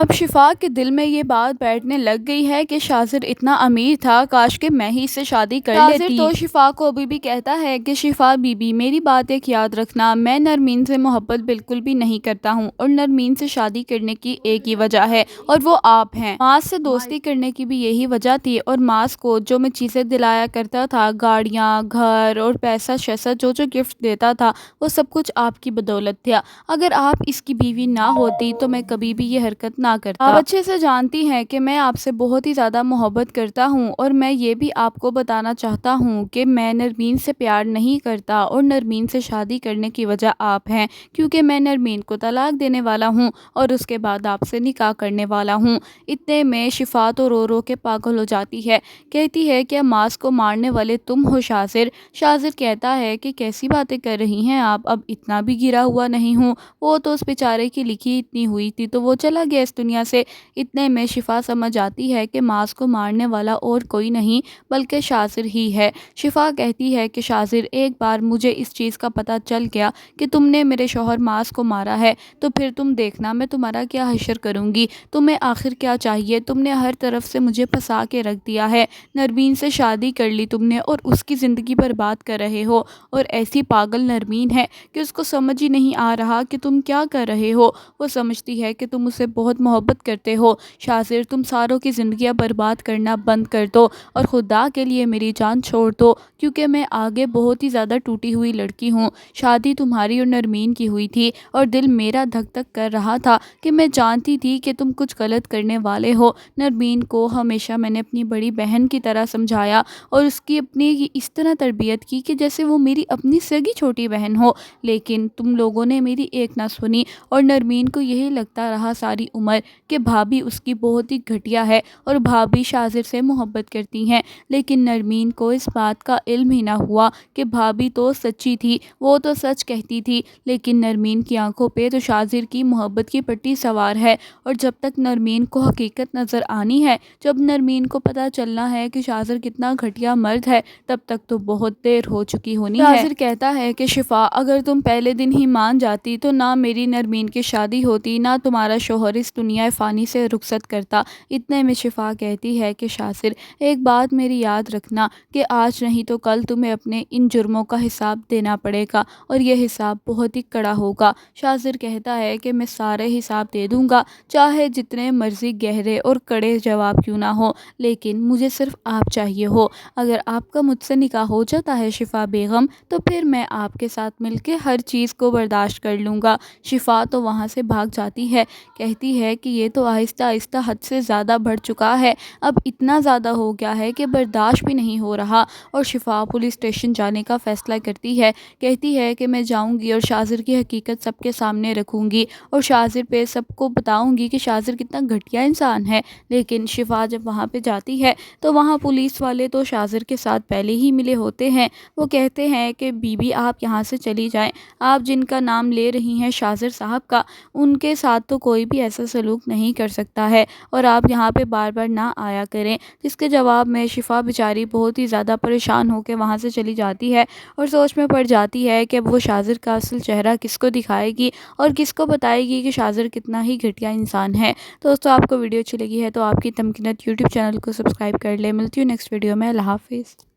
اب شفا کے دل میں یہ بات بیٹھنے لگ گئی ہے کہ شاذر اتنا امیر تھا، کاش کہ میں ہی اس سے شادی کر لیتی۔ شاذر تو شفا کو ابھی بھی کہتا ہے کہ شفا بی بی میری بات ایک یاد رکھنا، میں نرمین سے محبت بالکل بھی نہیں کرتا ہوں اور نرمین سے شادی کرنے کی ایک ہی وجہ ہے اور وہ آپ ہیں۔ ماس سے دوستی کرنے کی بھی یہی وجہ تھی اور ماس کو جو میں چیزیں دلایا کرتا تھا، گاڑیاں، گھر اور پیسہ شیسا جو گفٹ دیتا تھا، وہ سب کچھ آپ کی بدولت تھا۔ اگر آپ اس کی بیوی نہ ہوتی تو میں کبھی بھی یہ حرکت نہ کرتا۔ آپ اچھے سے جانتی ہیں کہ میں آپ سے بہت ہی زیادہ محبت کرتا ہوں اور میں یہ بھی آپ کو بتانا چاہتا ہوں کہ میں نرمین سے پیار نہیں کرتا اور نرمین سے شادی کرنے کی وجہ آپ ہیں، کیونکہ میں نرمین کو طلاق دینے والا ہوں اور اس کے بعد آپ سے نکاح کرنے والا ہوں۔ اتنے میں شفا تو رو رو کے پاگل ہو جاتی ہے، کہتی ہے کہ ماس کو مارنے والے تم ہو شاذر۔ شاذر کہتا ہے کہ کیسی باتیں کر رہی ہیں آپ، اب اتنا بھی گرا ہوا نہیں ہوں، وہ تو اس بیچارے کی لکھی اتنی ہوئی تھی تو وہ چلا گیا اس دنیا سے۔ اتنے میں شفا سمجھ آتی ہے کہ ماس کو مارنے والا اور کوئی نہیں بلکہ شاذر ہی ہے۔ شفا کہتی ہے کہ شاذر، ایک بار مجھے اس چیز کا پتہ چل گیا کہ تم نے میرے شوہر ماس کو مارا ہے تو پھر تم دیکھنا میں تمہارا کیا حشر کروں گی۔ تمہیں آخر کیا چاہیے؟ تم نے ہر طرف سے مجھے پھنسا کے رکھ دیا ہے، نرمین سے شادی کر لی تم نے اور اس کی زندگی برباد کر رہے ہو، اور ایسی پاگل نرمین ہے کہ اس کو سمجھ ہی نہیں آ رہا کہ تم کیا کر رہے ہو۔ وہ سمجھتی ہے کہ تم اسے بہت محبت کرتے ہو۔ شاذر، تم ساروں کی زندگیاں برباد کرنا بند کر دو اور خدا کے لیے میری جان چھوڑ دو، کیونکہ میں آگے بہت ہی زیادہ ٹوٹی ہوئی لڑکی ہوں۔ شادی تمہاری اور نرمین کی ہوئی تھی اور دل میرا دھک دھک کر رہا تھا کہ میں جانتی تھی کہ تم کچھ غلط کرنے والے ہو۔ نرمین کو ہمیشہ میں نے اپنی بڑی بہن کی طرح سمجھایا اور اس کی اپنی اس طرح تربیت کی کہ جیسے وہ میری اپنی سگی چھوٹی بہن ہو، لیکن تم لوگوں نے میری ایک نہ سنی اور نرمین کو یہی لگتا رہا ساری عمر کہ بھابھی اس کی بہت ہی گھٹیا ہے اور بھابھی شاذر سے محبت کرتی ہیں، لیکن نرمین کو اس بات کا علم ہی نہ ہوا کہ بھابھی تو سچی تھی، وہ تو سچ کہتی تھی، لیکن نرمین کی آنکھوں پہ تو شاذر کی محبت کی پٹی سوار ہے، اور جب تک نرمین کو حقیقت نظر آنی ہے، جب نرمین کو پتہ چلنا ہے کہ شاذر کتنا گھٹیا مرد ہے، تب تک تو بہت دیر ہو چکی ہونی ہے۔ شاذر کہتا ہے کہ شفا، اگر تم پہلے دن ہی مان جاتی تو نہ میری نرمین کی شادی ہوتی، نہ تمہارا شوہر اس دنیا فانی سے رخصت کرتا۔ اتنے میں شفا کہتی ہے کہ شاذر، ایک بات میری یاد رکھنا کہ آج نہیں تو کل تمہیں اپنے ان جرموں کا حساب دینا پڑے گا اور یہ حساب بہت ہی کڑا ہوگا۔ شاذر کہتا ہے کہ میں سارے حساب دے دوں گا، چاہے جتنے مرضی گہرے اور کڑے جواب کیوں نہ ہو، لیکن مجھے صرف آپ چاہیے ہو۔ اگر آپ کا مجھ سے نکاح ہو جاتا ہے شفا بیگم، تو پھر میں آپ کے ساتھ مل کے ہر چیز کو برداشت کر لوں گا۔ شفا تو وہاں سے بھاگ جاتی ہے، کہتی ہے کہ یہ تو آہستہ آہستہ حد سے زیادہ بڑھ چکا ہے، اب اتنا زیادہ ہو گیا ہے کہ برداشت بھی نہیں ہو رہا، اور شفا پولیس اسٹیشن جانے کا فیصلہ کرتی ہے۔ کہتی ہے کہ میں جاؤں گی اور شاذر کی حقیقت سب کے سامنے رکھوں گی اور شاذر پہ سب کو بتاؤں گی کہ شاذر کتنا گھٹیا انسان ہے۔ لیکن شفا جب وہاں پہ جاتی ہے تو وہاں پولیس والے تو شاذر کے ساتھ پہلے ہی ملے ہوتے ہیں۔ وہ کہتے ہیں کہ بی بی آپ یہاں سے چلی جائیں، آپ جن کا نام لے رہی ہیں شاذر صاحب کا، ان کے ساتھ تو کوئی بھی ایسا سلوک نہیں کر سکتا ہے اور آپ یہاں پہ بار بار نہ آیا کریں۔ جس کے جواب میں شفا بیچاری بہت ہی زیادہ پریشان ہو کے وہاں سے چلی جاتی ہے اور سوچ میں پڑ جاتی ہے کہ اب وہ شاذر کا اصل چہرہ کس کو دکھائے گی اور کس کو بتائے گی کہ شاذر کتنا ہی گھٹیا انسان ہے۔ دوستو، آپ کو ویڈیو اچھی لگی ہے تو آپ کی تمکنت یوٹیوب چینل کو سبسکرائب کر لیں۔ ملتی ہوں نیکسٹ ویڈیو میں۔ اللہ حافظ۔